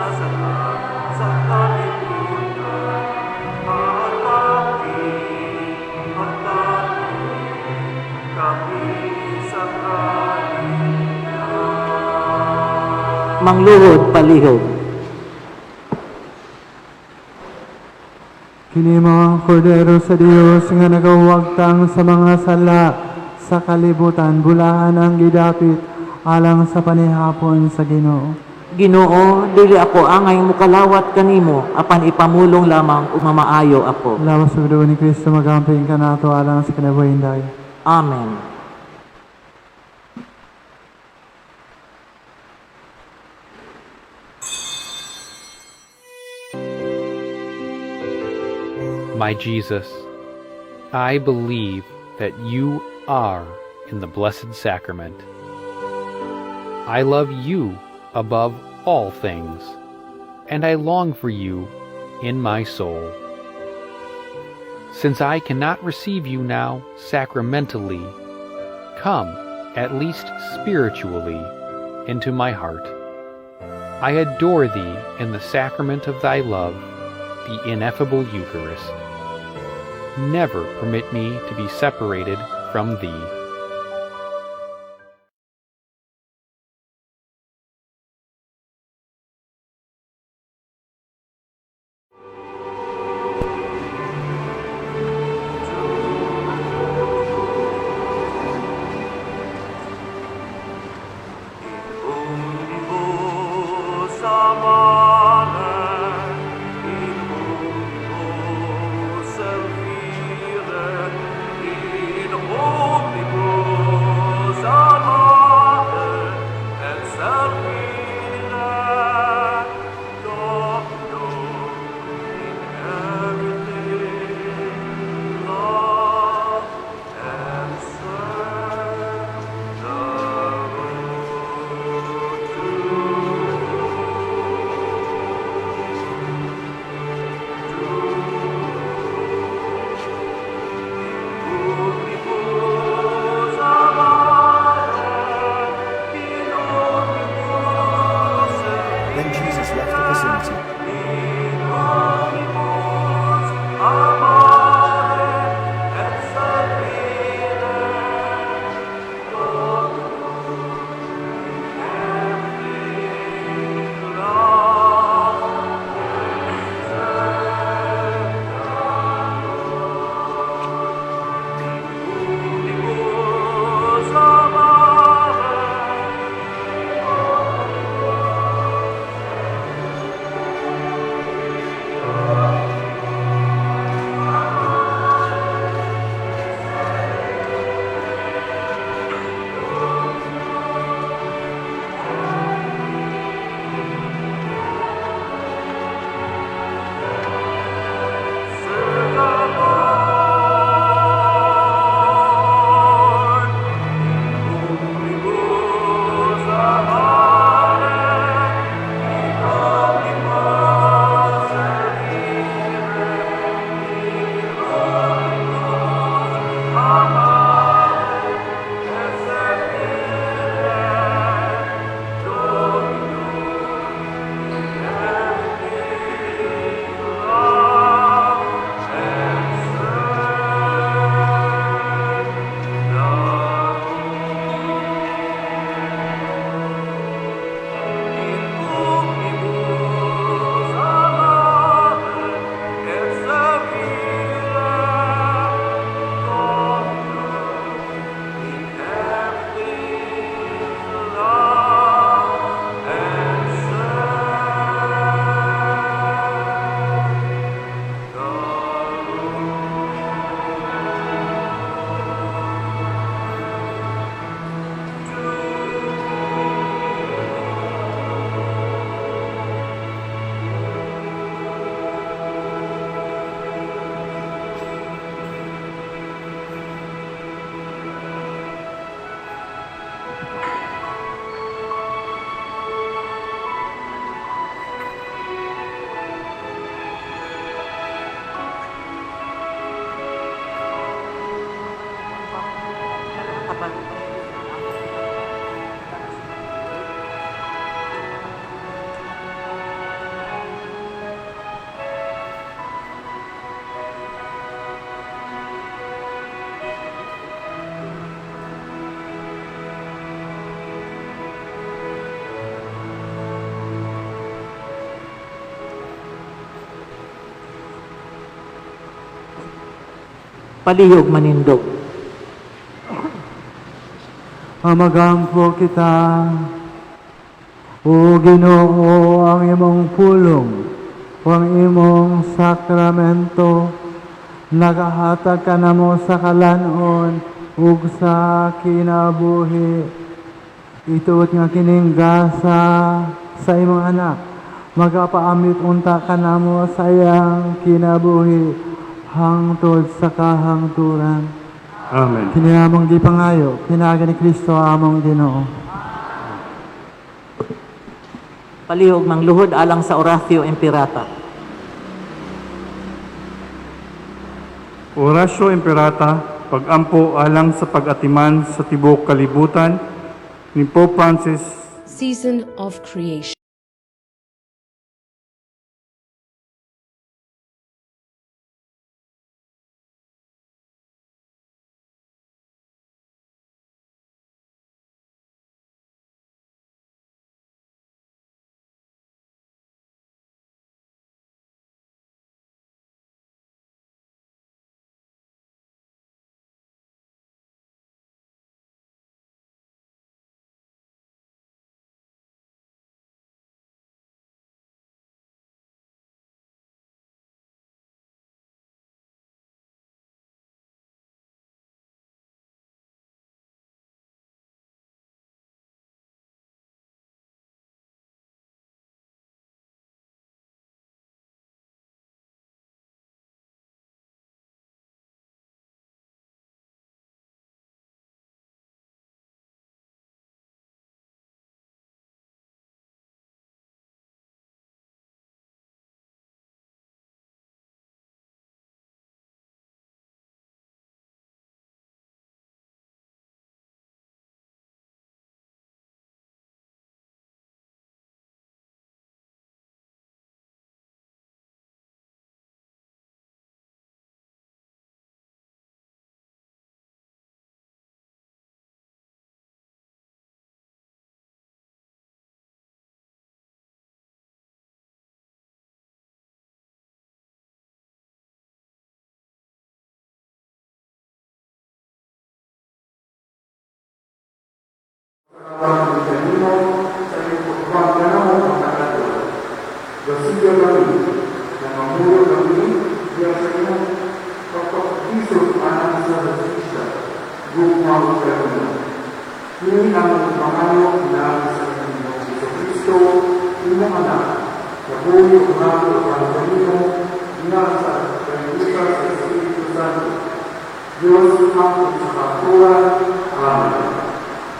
sa kalibutan, hatagi kami sa Mangluhod palihog. Kini mga kordero sa Dios nga nagawagtang sa mga sala sa kalibutan, bulahan ang gidapit alang sa panihapon sa Ginoo. Ginoo, dili ako angay mukalawat kanimo, apan ipamulong lamang ug mamaayo ako. Lawas sa dugo ni Kristo, magamping ka nato alang sa kinabuhi inday. Amen. My Jesus, I believe that you are in the Blessed Sacrament. I love you above all things, and I long for you in my soul. Since I cannot receive you now sacramentally, come, at least spiritually, into my heart. I adore thee in the sacrament of thy love, the ineffable Eucharist. Never permit me to be separated from thee. Omnibus amare, in omnibus servire, in omnibus amare, et servire, Dominum in everything, love and serve the Then Jesus left the vicinity Palihog manindog. Mamagampo kita, O Ginoo, ang imong pulong, o ang imong sakramento, nagahatag ka namo sa kalanon ug sa kinabuhi. Ituot nga kining gasa sa imong anak, magapaamit unta ka namo sa iyang kinabuhi hangtod sa kahangturan. Amen. Kini among gipangayo, kinaga ni Kristo among Ginoo. Palihog mangluhod alang sa Oratio Imperata. Oratio Imperata, pagampo alang sa pag-atiman sa tibok kalibutan ni Pope Francis. Season of creation.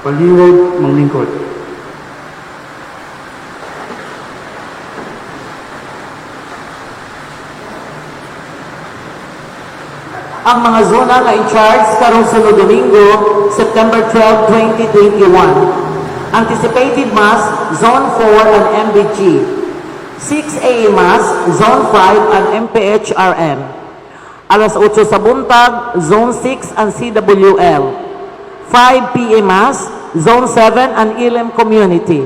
Palihog manglingkod. Ang mga zona nga in charge karong sunod Domingo, September 12, 2021. Anticipated Mass, Zone 4 and MBG. 6 AM Mass, Zone 5 and MPHRM. Alas 8 sa buntag, Zone 6 and CWL. 5 PM Mass, Zone 7 and Elim Community.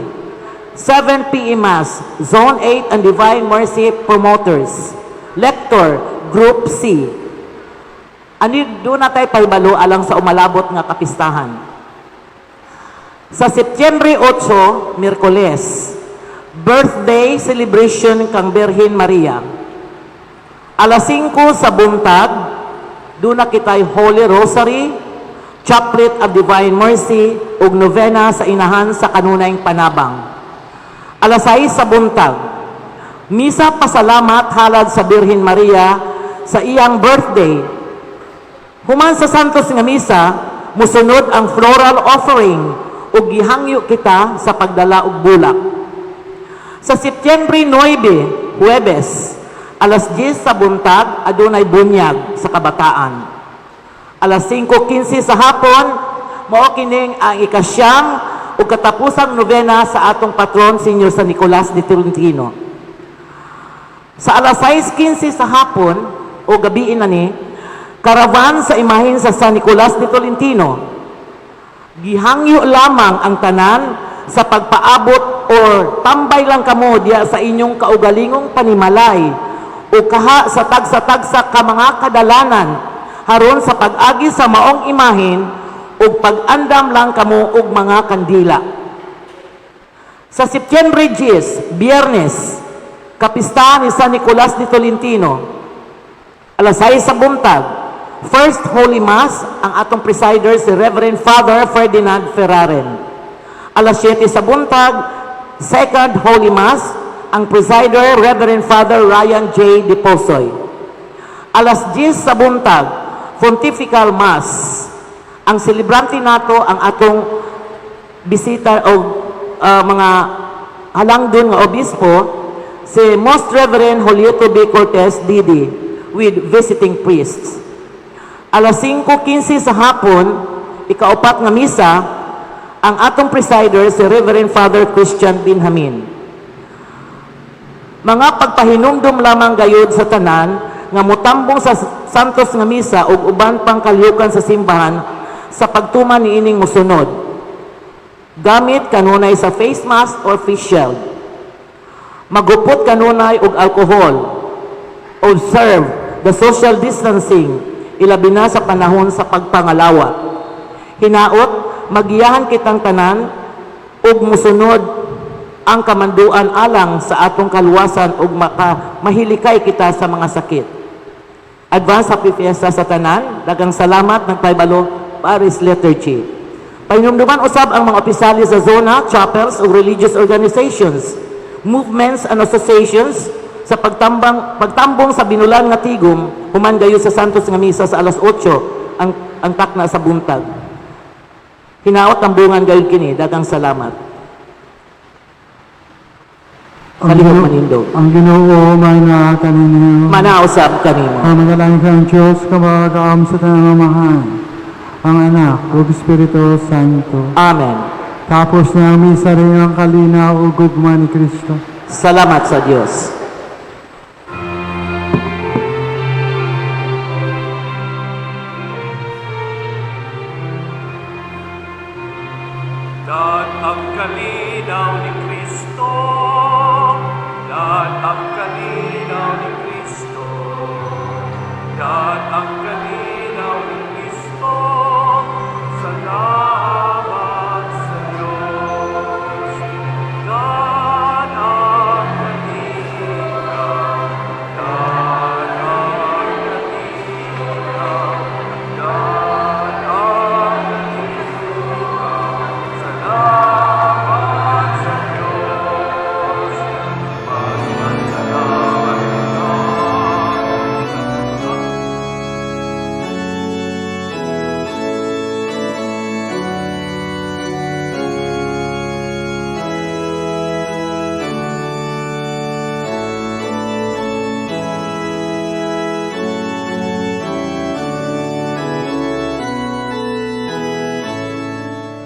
7 PM Mass, Zone 8 and Divine Mercy Promoters. Lector, Group C. Ani doon na tayo paibalo alang sa umalabot nga kapistahan. Sa Setyembre 8, Miyerkules, birthday celebration kang Birhen Maria. Alas 5 sa buntag, doon na kitay Holy Rosary, Chaplet of Divine Mercy, ug novena sa inahan sa kanunayng panabang. Alas 6 sa buntag, misa pasalamat halad sa Birhen Maria sa iyang birthday. Human sa Santos nga misa, musunod ang floral offering ug gihangyo kita sa pagdala og bulak. Sa Setyembre 9, Huwebes, alas 10 sa buntag, adunay bunyag sa kabataan. Alas 5:15 sa hapon, mao kining ang ikasyam ug katapusang novena sa atong patron Senyor San Nicolas de Tolentino. Sa alas 6:15 sa hapon o gabiin na ni, karavan sa imahin sa San Nicolas de Tolentino. Gihangyo lamang ang tanan sa pagpaabot or tambay lang kamo diya sa inyong kaugalingong panimalay o kaha sa tagsa-tagsa ka mga kadalanan haron sa pag-agi sa maong imahin o pag-andam lang kamo og mga kandila. Sa Septyembre 10, Biyernes, kapistahan ni San Nicolas de Tolentino, alas 6 sa buntag, First Holy Mass, ang atong presider si Reverend Father Ferdinand Ferraren. Alas 7 sa buntag, Second Holy Mass, ang presider Reverend Father Ryan J. De Posoy. Alas 10 sa buntag, Pontifical Mass. Ang celebrante nato ang atong bisita o mga halangdon nga obispo, si Most Reverend Julieto B. Cortez Didi with visiting priests. Alas 5:15 sa hapon, ikaapat nga misa, ang atong presider si Reverend Father Christian Binhamin. Mga pagpahinumdum lamang gayud sa tanan nga motambong sa santos nga misa ug uban pang kalyukan sa simbahan sa pagtuman niining mosunod. Gamit kanunay sa face mask or face shield. Magupot kanunay og alcohol. Observe the social distancing, ilabi na sa panahon sa pagpangalawa. Hinaot, magiyahan kitang tanan ug musunod ang kamanduan alang sa atong kaluwasan ug mahilikay kita sa mga sakit. Advance happy fiesta sa tanan. Daghang salamat ng paibalo Paris Liturgy. Pahinumduman usab ang mga opisyali sa zona, chapels ug religious organizations, movements and associations sa pagtambong sa binulan nga tigom human gayon sa santos nga misa sa alas 8 ang takna sa buntag. Hinaot tambungan gayon kini. Daghang salamat. Kalihog manindog. Ang Ginoo man kaninyo. Manausap kanimo. Ang magalangin kang Diyos, kamagakaam sa tanang amahan, ang anak, ug Espiritu Santo. Amen. Tapos na ang misa rin ang kalinaw ug gugma ni Kristo. Salamat sa Dios.